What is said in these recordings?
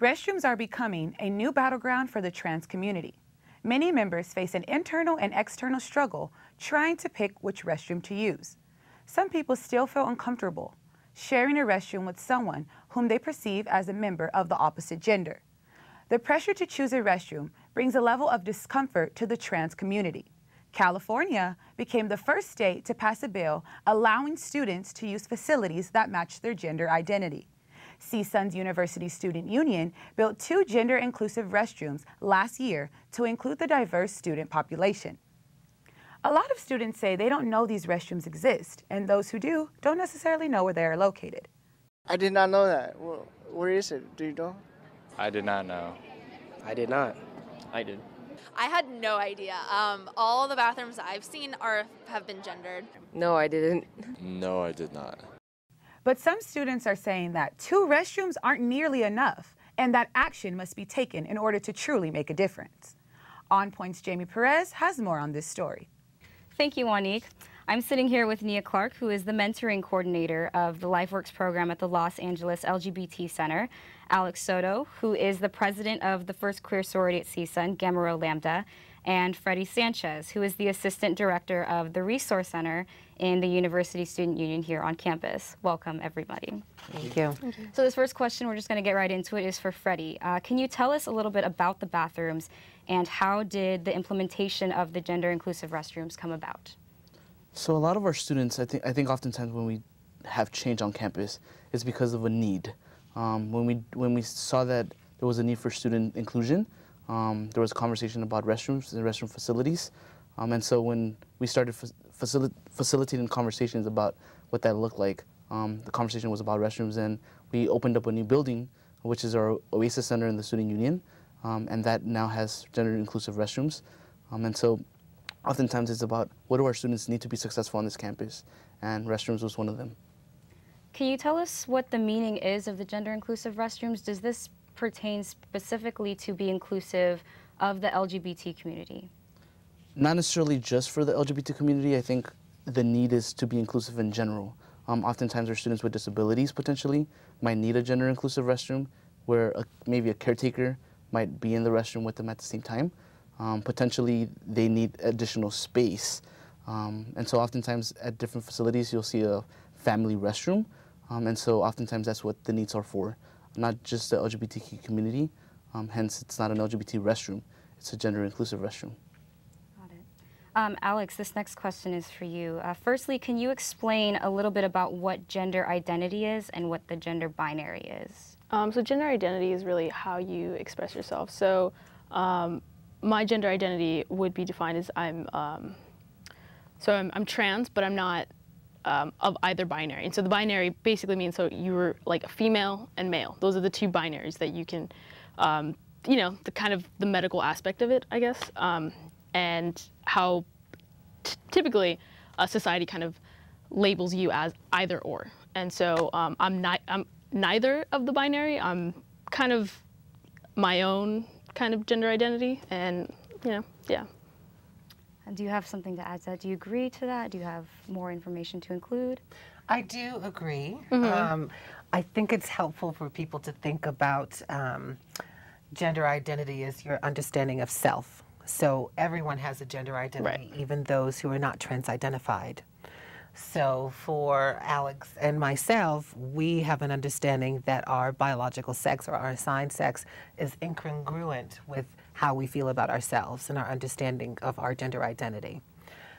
Restrooms are becoming a new battleground for the trans community. Many members face an internal and external struggle trying to pick which restroom to use. Some people still feel uncomfortable sharing a restroom with someone whom they perceive as a member of the opposite gender. The pressure to choose a restroom brings a level of discomfort to the trans community. California became the first state to pass a bill allowing students to use facilities that match their gender identity. CSUN's University Student Union built 2 gender-inclusive restrooms last year to include the diverse student population. A lot of students say they don't know these restrooms exist, and those who do don't necessarily know where they are located. I did not know that. Where is it? Do you know? I did not know. I did not. I did. I had no idea. All the bathrooms I've seen have been gendered. No, I didn't. No, I did not. But some students are saying that 2 restrooms aren't nearly enough and that action must be taken in order to truly make a difference. On Point's Jamie Perez has more on this story. Thank you, Wanique. I'm sitting here with Nia Clark, who is the mentoring coordinator of the LifeWorks program at the Los Angeles LGBT Center, Alex Soto, who is the president of the first queer sorority at CSUN, Gamma Rho Lambda, and Freddie Sanchez, who is the assistant director of the Resource Center in the University Student Union here on campus. Welcome, everybody. Thank you. So this first question, we're just going to get right into it, is for Freddie. Can you tell us a little bit about the bathrooms and how did the implementation of the gender-inclusive restrooms come about? So a lot of our students, I think oftentimes when we have change on campus, it's because of a need. When we saw that there was a need for student inclusion, there was a conversation about restrooms and restroom facilities. And so when we started facilitating conversations about what that looked like, the conversation was about restrooms, and we opened up a new building, which is our Oasis Center in the Student Union, and that now has gender-inclusive restrooms. And so oftentimes it's about what do our students need to be successful on this campus, and restrooms was one of them. Can you tell us what the meaning is of the gender-inclusive restrooms? Does this pertain specifically to be inclusive of the LGBT community? Not necessarily just for the LGBT community. I think the need is to be inclusive in general. Oftentimes our students with disabilities potentially might need a gender-inclusive restroom where maybe a caretaker might be in the restroom with them at the same time. Potentially they need additional space. And so oftentimes at different facilities you'll see a family restroom. And so oftentimes that's what the needs are for, not just the LGBTQ community. Hence it's not an LGBT restroom, it's a gender-inclusive restroom. Alex, this next question is for you. Firstly, can you explain a little bit about what gender identity is and what the gender binary is? So gender identity is really how you express yourself. So my gender identity would be defined as I'm trans, but I'm not of either binary. And so the binary basically means so you're like a female and male. Those are the 2 binaries that you can, you know, the kind of the medical aspect of it, I guess. And how typically society kind of labels you as either or. And so I'm neither of the binary. I'm kind of my own kind of gender identity, and you know, yeah. And do you have something to add to that? Do you agree to that? Do you have more information to include? I do agree. I think it's helpful for people to think about gender identity as your understanding of self. So everyone has a gender identity, right, even those who are not trans-identified. So for Alex and myself, we have an understanding that our biological sex or our assigned sex is incongruent with how we feel about ourselves and our understanding of our gender identity.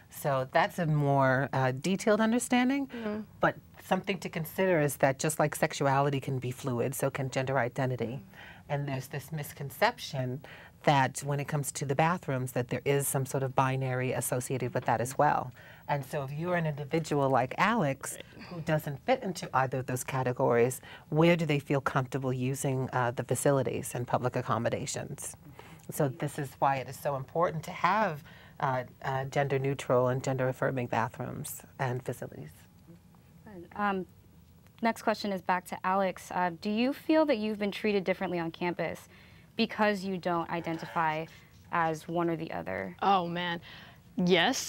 So that's a more detailed understanding, but something to consider is that just like sexuality can be fluid, so can gender identity. And there's this misconception that when it comes to the bathrooms that there is some sort of binary associated with that as well. And so if you're an individual like Alex who doesn't fit into either of those categories, where do they feel comfortable using the facilities and public accommodations? So this is why it is so important to have gender neutral and gender affirming bathrooms and facilities. Next question is back to Alex. Do you feel that you've been treated differently on campus because you don't identify as one or the other? Oh man, yes.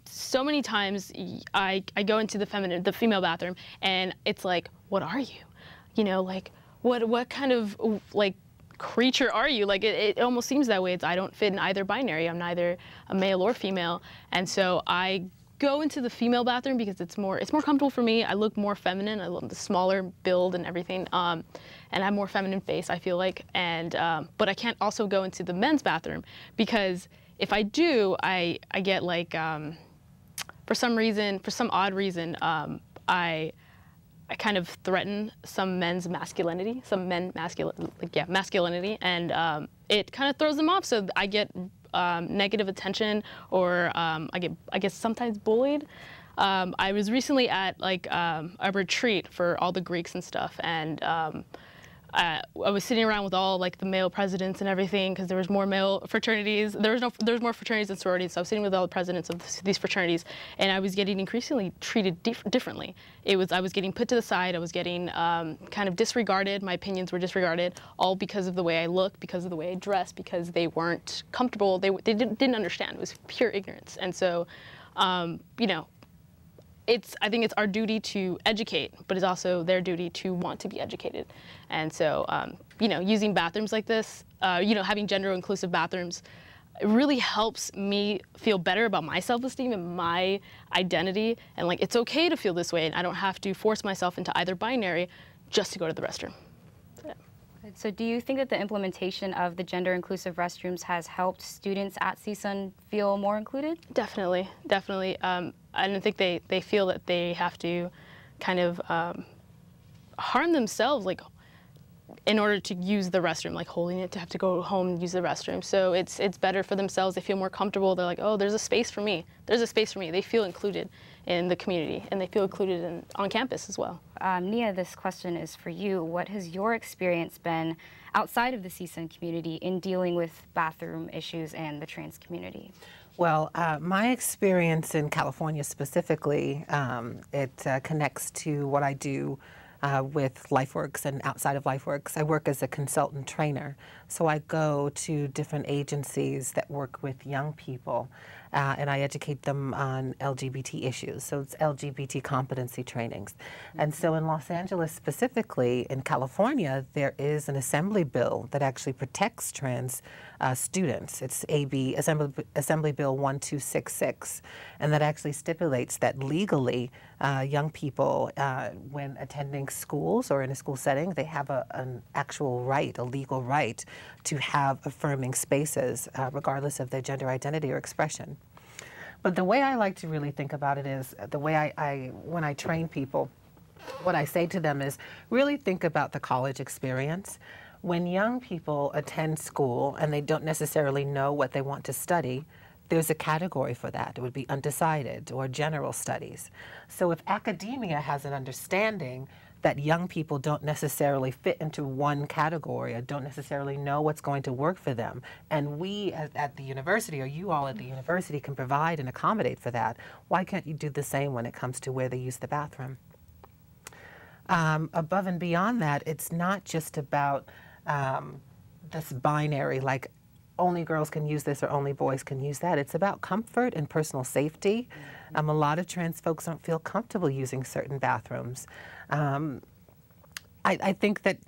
So many times I go into the female bathroom and it's like, what are you? You know, like, what kind of like creature are you? Like it almost seems that way. I don't fit in either binary. I'm neither a male or female, and so I go into the female bathroom because it's more comfortable for me. I look more feminine. I love the smaller build and everything, and I have more feminine face, I feel like. And but I can't also go into the men's bathroom because if I do, I get like for some odd reason, I kind of threaten some men's masculinity, masculinity, and it kind of throws them off. So I get negative attention, or I guess sometimes bullied. I was recently at like a retreat for all the Greeks and stuff, and I was sitting around with all like the male presidents and everything because there was more male fraternities. There was more fraternities and sororities. So I was sitting with all the presidents of these fraternities, and I was getting increasingly treated differently. I was getting put to the side. I was getting kind of disregarded. My opinions were disregarded, all because of the way I looked, because of the way I dressed, because they weren't comfortable. They didn't understand. It was pure ignorance. And so, you know, I think it's our duty to educate, but it's also their duty to want to be educated. And so, you know, using bathrooms like this, you know, having gender-inclusive bathrooms, it really helps me feel better about my self-esteem and my identity. And like, it's okay to feel this way, and I don't have to force myself into either binary just to go to the restroom. So do you think that the implementation of the gender-inclusive restrooms has helped students at CSUN feel more included? Definitely, definitely. I don't think they feel that they have to kind of harm themselves, like in order to use the restroom, like holding it to have to go home and use the restroom. So it's better for themselves. They feel more comfortable. They're like, oh, there's a space for me. There's a space for me. They feel included in the community, and they feel included on campus as well. Nia, this question is for you. What has your experience been outside of the CSUN community in dealing with bathroom issues and the trans community? Well, my experience in California specifically, it connects to what I do with LifeWorks and outside of LifeWorks. I work as a consultant trainer. So I go to different agencies that work with young people and I educate them on LGBT issues. So it's LGBT competency trainings. And so in Los Angeles specifically, in California, there is an assembly bill that actually protects trans students. It's Assembly Bill 1266, and that actually stipulates that legally young people, when attending schools or in a school setting, they have an actual right, a legal right, to have affirming spaces, regardless of their gender identity or expression. But the way I like to really think about it is, the way when I train people, what I say to them is, really think about the college experience. When young people attend school and they don't necessarily know what they want to study, there's a category for that. It would be undecided or general studies. So if academia has an understanding that young people don't necessarily fit into one category or don't necessarily know what's going to work for them, and we at the university, or you all at the university, can provide and accommodate for that, why can't you do the same when it comes to where they use the bathroom? Above and beyond that, it's not just about this binary, like only girls can use this or only boys can use that. It's about comfort and personal safety. A lot of trans folks don't feel comfortable using certain bathrooms. I think that,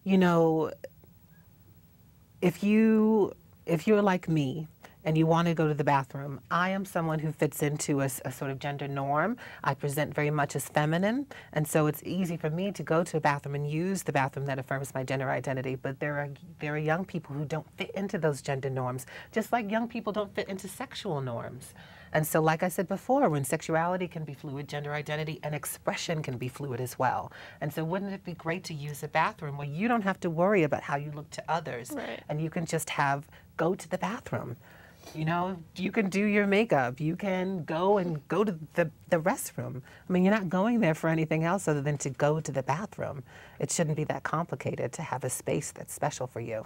you know, if you're like me and you want to go to the bathroom, I am someone who fits into a sort of gender norm. I present very much as feminine, and so it's easy for me to go to a bathroom and use the bathroom that affirms my gender identity. But there are young people who don't fit into those gender norms, just like young people don't fit into sexual norms. And so, like I said before, when sexuality can be fluid, gender identity and expression can be fluid as well. And so wouldn't it be great to use a bathroom where you don't have to worry about how you look to others, right, and you can just go to the bathroom. You know, you can do your makeup. You can go to the restroom. I mean, you're not going there for anything else other than to go to the bathroom. It shouldn't be that complicated to have a space that's special for you.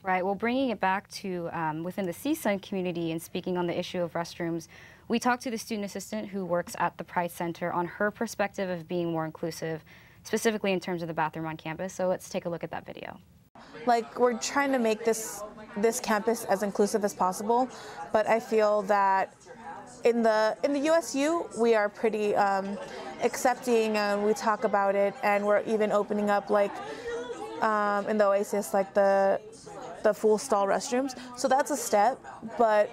Right. Well, bringing it back to within the CSUN community and speaking on the issue of restrooms, we talked to the student assistant who works at the Pride Center on her perspective of being more inclusive, specifically in terms of the bathroom on campus. So let's take a look at that video. Like, we're trying to make this campus as inclusive as possible, but I feel that in the USU we are pretty accepting, and we talk about it, and we're even opening up like in the Oasis, like the full stall restrooms. So that's a step, but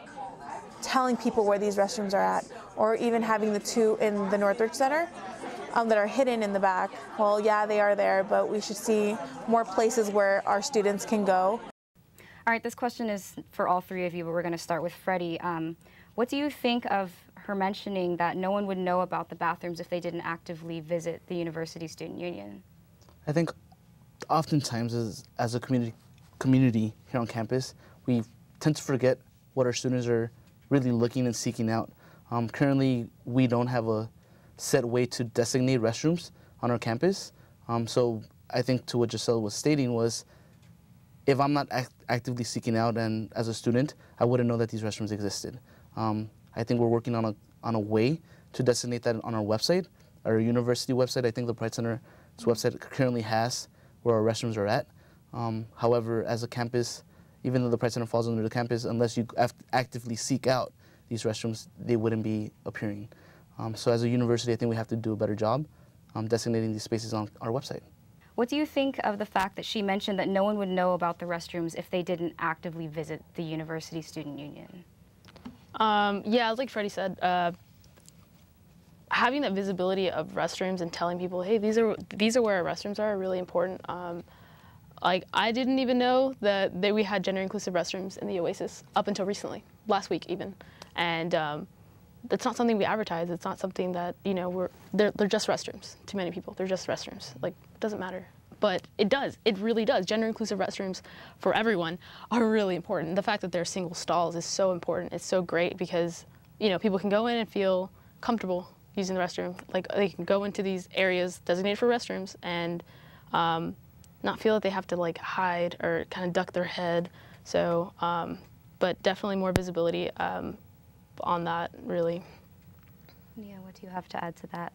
telling people where these restrooms are at, or even having the two in the Northridge Center that are hidden in the back. Well, yeah, they are there, but we should see more places where our students can go. All right, this question is for all three of you, but we're going to start with Freddie. What do you think of her mentioning that no one would know about the bathrooms if they didn't actively visit the University Student Union? I think oftentimes as a community here on campus, we tend to forget what our students are really looking and seeking out. Currently, we don't have a set way to designate restrooms on our campus. So I think to what JESSEL was stating was, if I'm not actively seeking out and as a student, I wouldn't know that these restrooms existed. I think we're working on a way to designate that on our website, our university website. I think the Pride Center's website currently has where our restrooms are at. However, as a campus, even though the Pride Center falls under the campus, unless you actively seek out these restrooms, they wouldn't be appearing. So as a university, I think we have to do a better job designating these spaces on our website. What do you think of the fact that she mentioned that no one would know about the restrooms if they didn't actively visit the University Student Union? Yeah, like Freddie said, having that visibility of restrooms and telling people, hey, these are where our restrooms are really important. Like, I didn't even know that we had gender-inclusive restrooms in the Oasis up until recently, last week even. And it's not something we advertise. It's not something that, you know, they're just restrooms to many people. They're just restrooms. Like, it doesn't matter. But it does. It really does. Gender-inclusive restrooms for everyone are really important. The fact that they're single stalls is so important. It's so great because, you know, people can go in and feel comfortable using the restroom. Like, they can go into these areas designated for restrooms and not feel that they have to, like, hide or kind of duck their head. So, but definitely more visibility on that, really. Yeah, what do you have to add to that?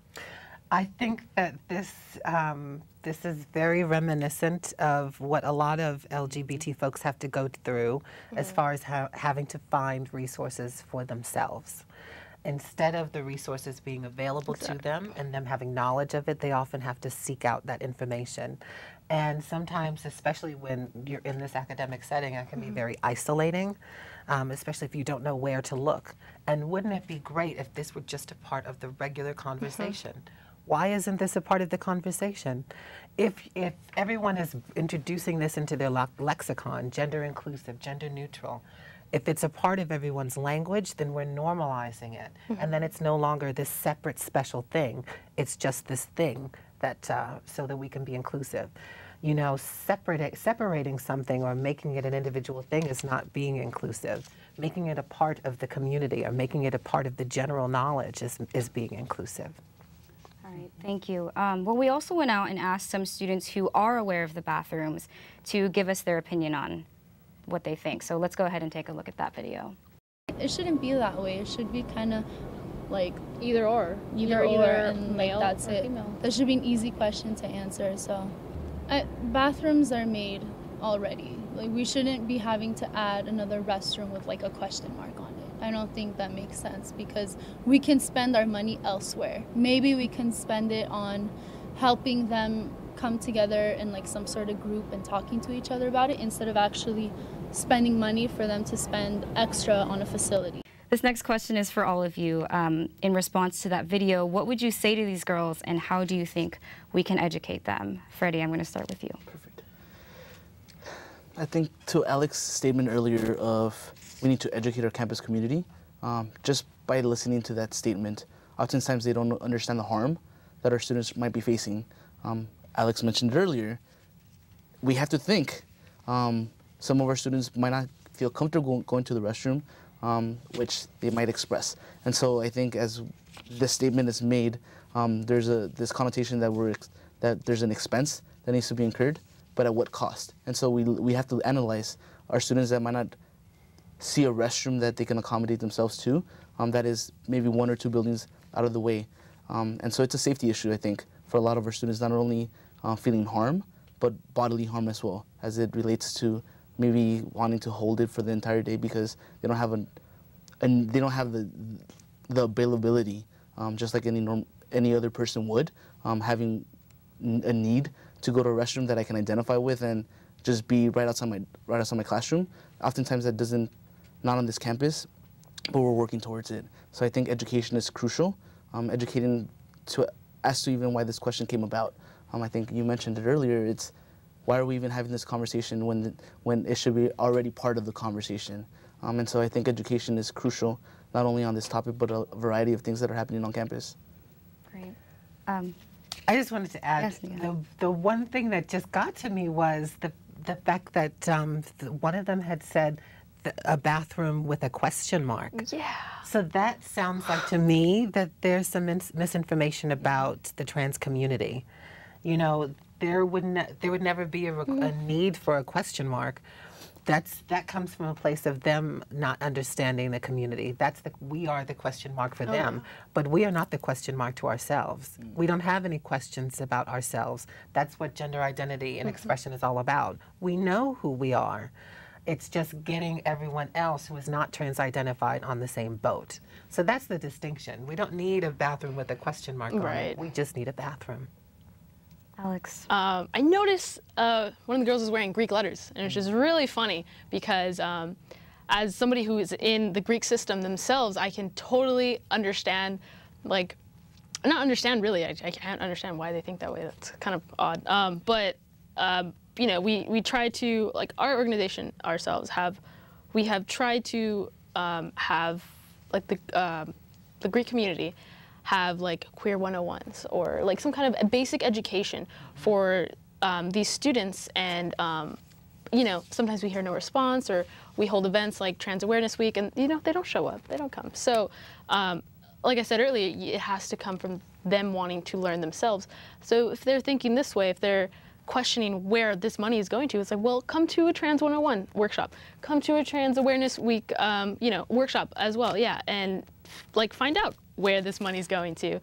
I think that this is very reminiscent of what a lot of LGBT folks have to go through as far as having to find resources for themselves. Instead of the resources being available to them and them having knowledge of it, they often have to seek out that information. And sometimes, especially when you're in this academic setting, it can be very isolating, especially if you don't know where to look. And wouldn't it be great if this were just a part of the regular conversation? Why isn't this a part of the conversation? If everyone is introducing this into their lexicon, gender inclusive, gender neutral, if it's a part of everyone's language, then we're normalizing it. And then it's no longer this separate special thing. It's just this thing that, so that we can be inclusive. You know, separating something or making it an individual thing is not being inclusive. Making it a part of the community or making it a part of the general knowledge is being inclusive. All right, thank you. Well, we also went out and asked some students who are aware of the bathrooms to give us their opinion on what they think. So let's go ahead and take a look at that video. It shouldn't be that way. It should be kind of like either or, and male, like that's it. Female. That should be an easy question to answer. So, bathrooms are made already. Like, we shouldn't be having to add another restroom with like a question mark on it. I don't think that makes sense because we can spend our money elsewhere. Maybe we can spend it on helping them come together in like some sort of group and talking to each other about it instead of actually spending money for them to spend extra on a facility. This next question is for all of you. In response to that video, what would you say to these girls and how do you think we can educate them? Freddie, I'm going to start with you. Perfect. I think to Alex's statement earlier of we need to educate our campus community, just by listening to that statement, oftentimes they don't understand the harm that our students might be facing. Alex mentioned earlier, we have to think. Some of our students might not feel comfortable going to the restroom, which they might express. And so I think as this statement is made, there's this connotation that there's an expense that needs to be incurred, but at what cost? And so we have to analyze our students that might not see a restroom that they can accommodate themselves to, that is maybe 1 or 2 buildings out of the way. And so it's a safety issue, I think, for a lot of our students, not only feeling harm, but bodily harm as well, as it relates to maybe wanting to hold it for the entire day because they don't have the availability, just like any other person would, having a need to go to a restroom that I can identify with and just be right outside my classroom. Oftentimes that doesn't, not on this campus, but we're working towards it. So I think education is crucial. Educating as to even why this question came about. I think you mentioned it earlier. It's why are we even having this conversation when it should be already part of the conversation? And so I think education is crucial, not only on this topic, but a variety of things that are happening on campus. Great. I just wanted to add, yes, the one thing that just got to me was the fact that one of them had said a bathroom with a question mark. Yeah. So that sounds like to me that there's some misinformation about the trans community. You know, there would never be a need for a question mark. That comes from a place of them not understanding the community. We are the question mark for them, but we are not the question mark to ourselves. We don't have any questions about ourselves. That's what gender identity and expression is all about. We know who we are. It's just getting everyone else who is not trans-identified on the same boat. So that's the distinction. We don't need a bathroom with a question mark on it. We just need a bathroom. Alex. I noticed one of the girls was wearing Greek letters, and it's just really funny because as somebody who is in the Greek system themselves, I can totally understand, like, not understand really, I can't understand why they think that way. That's kind of odd. But you know, we try to, like, our organization ourselves we have tried to have, like, the Greek community have, like, queer 101s or, like, some kind of a basic education for these students. And you know, sometimes we hear no response, or we hold events like Trans Awareness Week and, you know, they don't show up, they don't come. So like I said earlier, it has to come from them wanting to learn themselves. So if they're thinking this way, if they're questioning where this money is going to, it's like, well, come to a Trans 101 workshop, come to a Trans Awareness Week, you know, workshop as well, yeah, and, like, find out where this money is going to.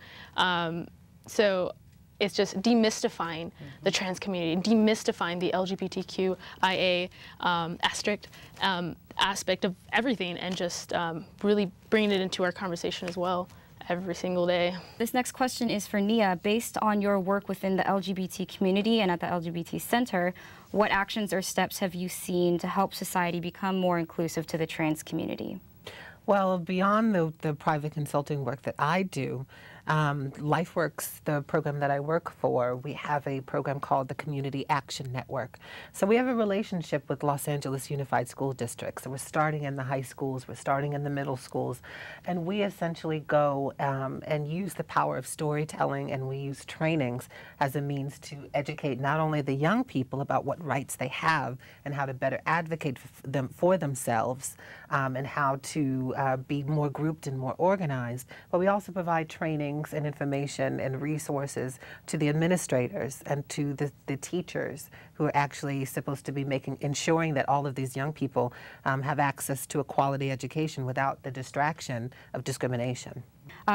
So it's just demystifying the trans community, demystifying the LGBTQIA aspect of everything, and just really bringing it into our conversation as well every single day. This next question is for Nia. Based on your work within the LGBT community and at the LGBT Center, what actions or steps have you seen to help society become more inclusive to the trans community? Well, beyond the private consulting work that I do, LifeWorks, the program that I work for, we have a program called the Community Action Network. So we have a relationship with Los Angeles Unified School District. So we're starting in the high schools, we're starting in the middle schools, and we essentially go and use the power of storytelling, and we use trainings as a means to educate not only the young people about what rights they have and how to better advocate for themselves, and how to be more grouped and more organized, but we also provide trainings and information and resources to the administrators and to the teachers who are actually supposed to be ensuring that all of these young people have access to a quality education without the distraction of discrimination.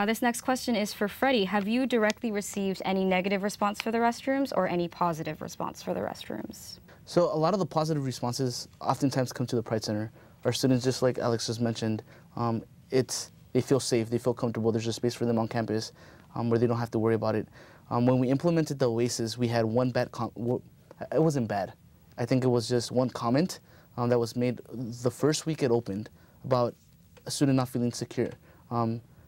This next question is for Freddie. Have you directly received any negative response for the restrooms or any positive response for the restrooms? So a lot of the positive responses oftentimes come to the Pride Center. Our students, just like Alex just mentioned, they feel safe, they feel comfortable. There's a space for them on campus where they don't have to worry about it. When we implemented the Oasis, we had one bad it wasn't bad. I think it was just one comment that was made the first week it opened about a student not feeling secure.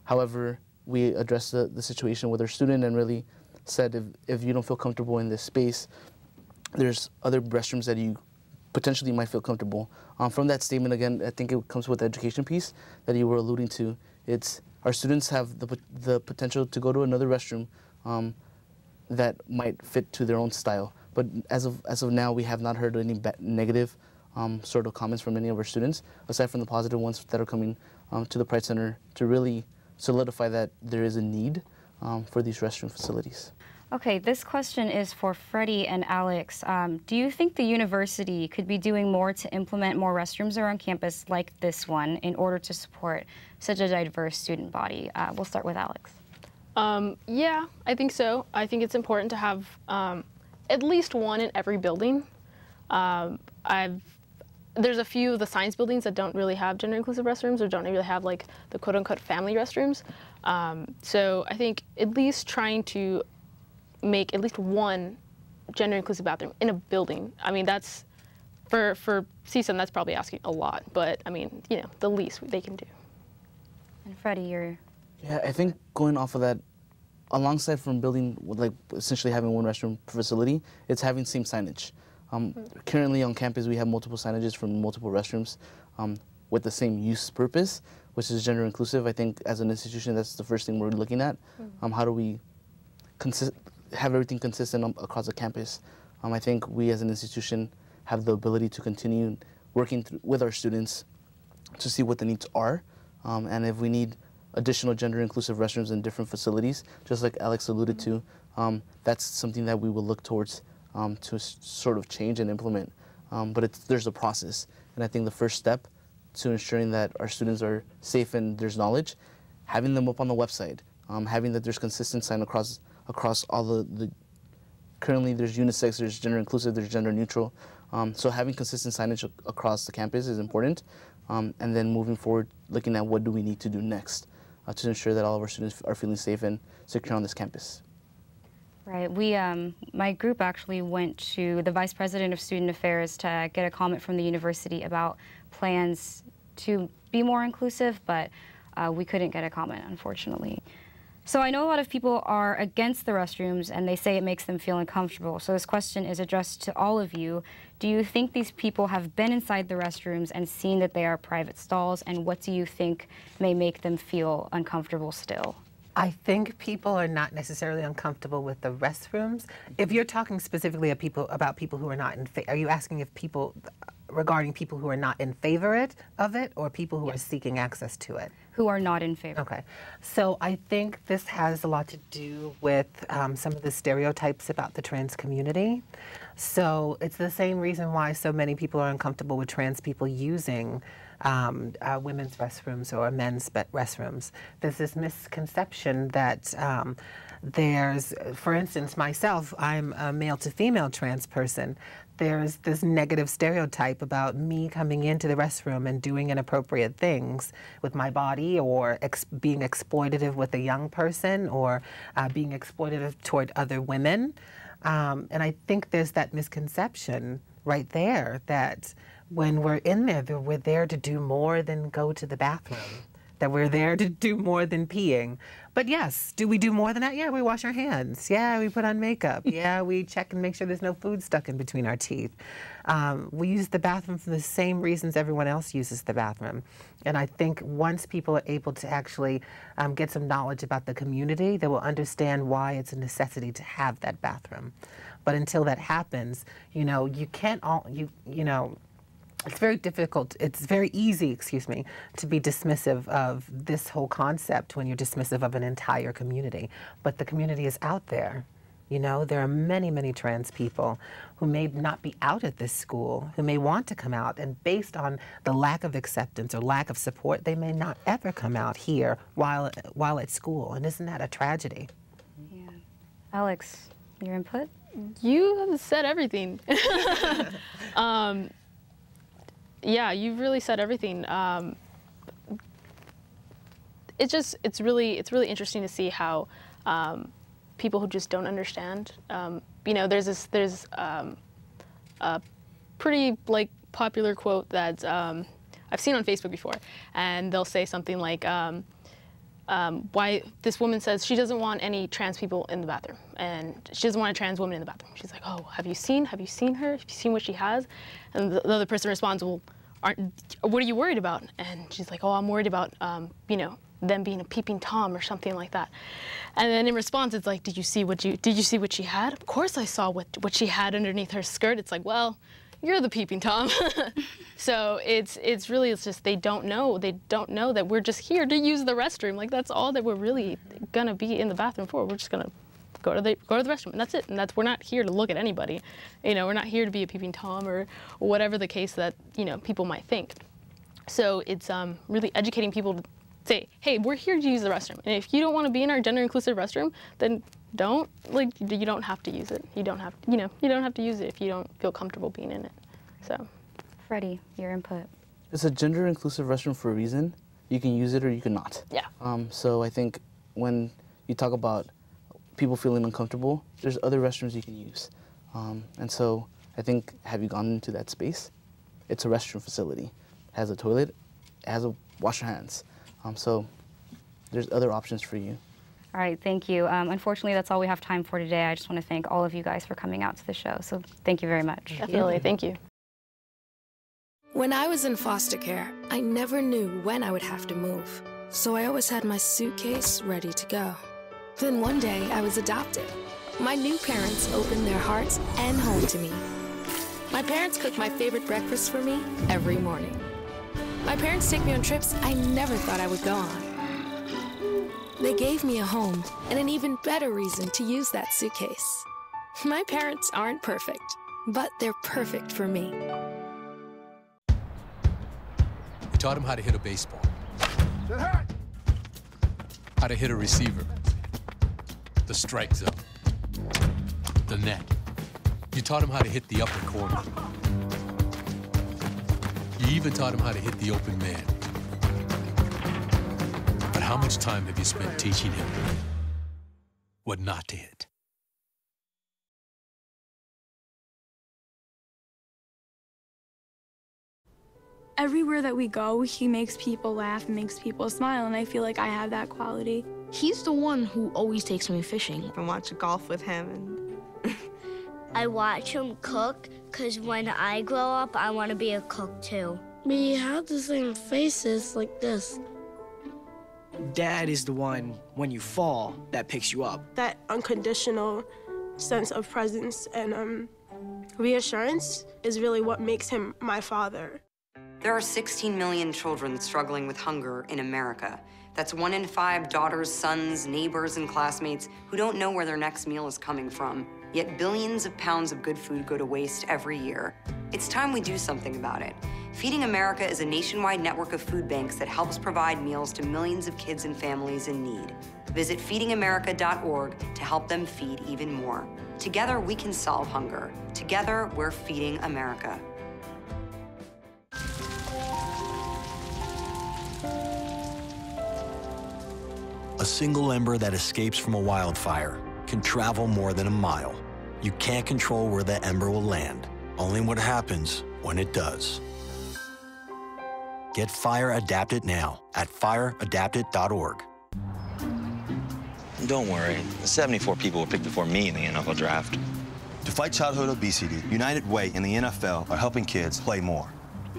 However, we addressed the situation with our student and really said, if you don't feel comfortable in this space, there's other restrooms that you potentially might feel comfortable. From that statement, again, I think it comes with the education piece that you were alluding to. It's our students have the potential to go to another restroom that might fit to their own style. But as of now, we have not heard any negative sort of comments from any of our students, aside from the positive ones that are coming to the Pride Center to really solidify that there is a need for these restroom facilities. Okay, this question is for Freddie and Alex. Do you think the university could be doing more to implement more restrooms around campus like this one in order to support such a diverse student body? We'll start with Alex. Yeah, I think so. I think it's important to have at least one in every building. There's a few of the science buildings that don't really have gender-inclusive restrooms or don't really have, like, the quote-unquote family restrooms. So I think at least trying to make at least one gender inclusive bathroom in a building. I mean, that's, for CSUN, that's probably asking a lot, but I mean, you know, the least they can do. And Freddie, you're... Yeah, I think going off of that, alongside from building, like essentially having one restroom per facility, it's having same signage. Currently on campus, we have multiple signages from multiple restrooms with the same use purpose, which is gender inclusive. I think as an institution, that's the first thing we're looking at. How do we have everything consistent across the campus? I think we as an institution have the ability to continue working with our students to see what the needs are. And if we need additional gender inclusive restrooms in different facilities, just like Alex alluded to, that's something that we will look towards to sort of change and implement. But there's a process. And I think the first step to ensuring that our students are safe and there's knowledge, having them up on the website, having that there's consistent sign across all the currently there's unisex, there's gender inclusive, there's gender neutral. So having consistent signage across the campus is important. And then moving forward, looking at what do we need to do next to ensure that all of our students are feeling safe and secure on this campus. Right. My group actually went to the Vice President of Student Affairs to get a comment from the university about plans to be more inclusive, but we couldn't get a comment, unfortunately. So I know a lot of people are against the restrooms and they say it makes them feel uncomfortable. So this question is addressed to all of you. Do you think these people have been inside the restrooms and seen that they are private stalls? And what do you think may make them feel uncomfortable still? I think people are not necessarily uncomfortable with the restrooms. If you're talking specifically about people who are not in favor, are you asking if people, regarding people who are not in favor of it, or people who are seeking access to it? Who are not in favor. Okay. So I think this has a lot to do with some of the stereotypes about the trans community. So it's the same reason why so many people are uncomfortable with trans people using women's restrooms or men's restrooms. There's this misconception that there's, for instance, myself, I'm a male to female trans person. There's this negative stereotype about me coming into the restroom and doing inappropriate things with my body, or being exploitative with a young person, or being exploitative toward other women. And I think there's that misconception right there that when we're in there, that we're there to do more than go to the bathroom, that we're there to do more than peeing. But yes, do we do more than that? Yeah, we wash our hands. Yeah, we put on makeup. Yeah, we check and make sure there's no food stuck in between our teeth. We use the bathroom for the same reasons everyone else uses the bathroom. And I think once people are able to actually get some knowledge about the community, they will understand why it's a necessity to have that bathroom. But until that happens, you know, you can't you know, it's very difficult, it's very easy, excuse me, to be dismissive of this whole concept when you're dismissive of an entire community. But the community is out there. You know, there are many, many trans people who may not be out at this school, who may want to come out, and based on the lack of acceptance or lack of support, they may not ever come out here while at school. And isn't that a tragedy? Yeah. Alex, your input? You have said everything. Yeah, you've really said everything. It's really interesting to see how people who just don't understand. You know, there's a pretty popular quote that I've seen on Facebook before, and they'll say something like, why this woman says she doesn't want any trans people in the bathroom, and she doesn't want a trans woman in the bathroom. She's like, oh, have you seen her? Have you seen what she has? And the other person responds, well, what are you worried about? And she's like, oh, I'm worried about, you know, them being a peeping Tom or something like that. And then in response, it's like, did you see what she had? Of course I saw what she had underneath her skirt. It's like, well, you're the peeping Tom. So it's just they don't know that we're just here to use the restroom. Like, that's all that we're really gonna be in the bathroom for. We're just gonna go to the restroom, and that's it. And we're not here to look at anybody. You know, we're not here to be a peeping Tom or whatever the case that, you know, people might think. So it's really educating people to say, hey, we're here to use the restroom, and if you don't want to be in our gender inclusive restroom, then don't, you don't have to use it. You don't have to use it if you don't feel comfortable being in it. So, Freddie, your input. It's a gender inclusive restroom for a reason. You can use it or you cannot. Yeah. So I think when you talk about people feeling uncomfortable, there's other restrooms you can use. And so I think, have you gone into that space? It's a restroom facility. It has a toilet, it has a wash your hands. So there's other options for you. All right, thank you. Unfortunately, that's all we have time for today. I just want to thank all of you guys for coming out to the show. So thank you very much. Definitely, thank you. When I was in foster care, I never knew when I would have to move. So I always had my suitcase ready to go. Then one day, I was adopted. My new parents opened their hearts and home to me. My parents cook my favorite breakfast for me every morning. My parents take me on trips I never thought I would go on. They gave me a home and an even better reason to use that suitcase. My parents aren't perfect, but they're perfect for me. We taught him how to hit a baseball, how to hit a receiver, the strike zone, the net. You taught him how to hit the upper corner. You even taught him how to hit the open man. But how much time have you spent teaching him what not to hit? Everywhere that we go, he makes people laugh and makes people smile, and I feel like I have that quality. He's the one who always takes me fishing. I watch golf with him. And I watch him cook, because when I grow up, I want to be a cook too. We have the same faces like this. Dad is the one, when you fall, that picks you up. That unconditional sense of presence and reassurance is really what makes him my father. There are 16 million children struggling with hunger in America. That's 1 in 5 daughters, sons, neighbors, and classmates who don't know where their next meal is coming from. Yet billions of pounds of good food go to waste every year. It's time we do something about it. Feeding America is a nationwide network of food banks that helps provide meals to millions of kids and families in need. Visit feedingamerica.org to help them feed even more. Together, we can solve hunger. Together, we're feeding America. A single ember that escapes from a wildfire can travel more than a mile. You can't control where that ember will land, only what happens when it does. Get Fire Adapted now at fireadapted.org. Don't worry, 74 people were picked before me in the NFL draft. To fight childhood obesity, United Way and the NFL are helping kids play more.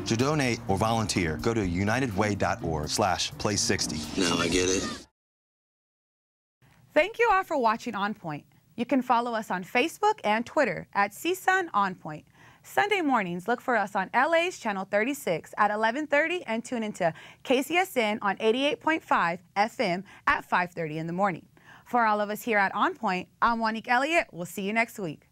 To donate or volunteer, go to unitedway.org/play60. Now I get it. Thank you all for watching On Point. You can follow us on Facebook and Twitter at CSUN On Point. Sunday mornings, look for us on LA's Channel 36 at 11:30 and tune into KCSN on 88.5 FM at 5:30 in the morning. For all of us here at On Point, I'm Elliott. We'll see you next week.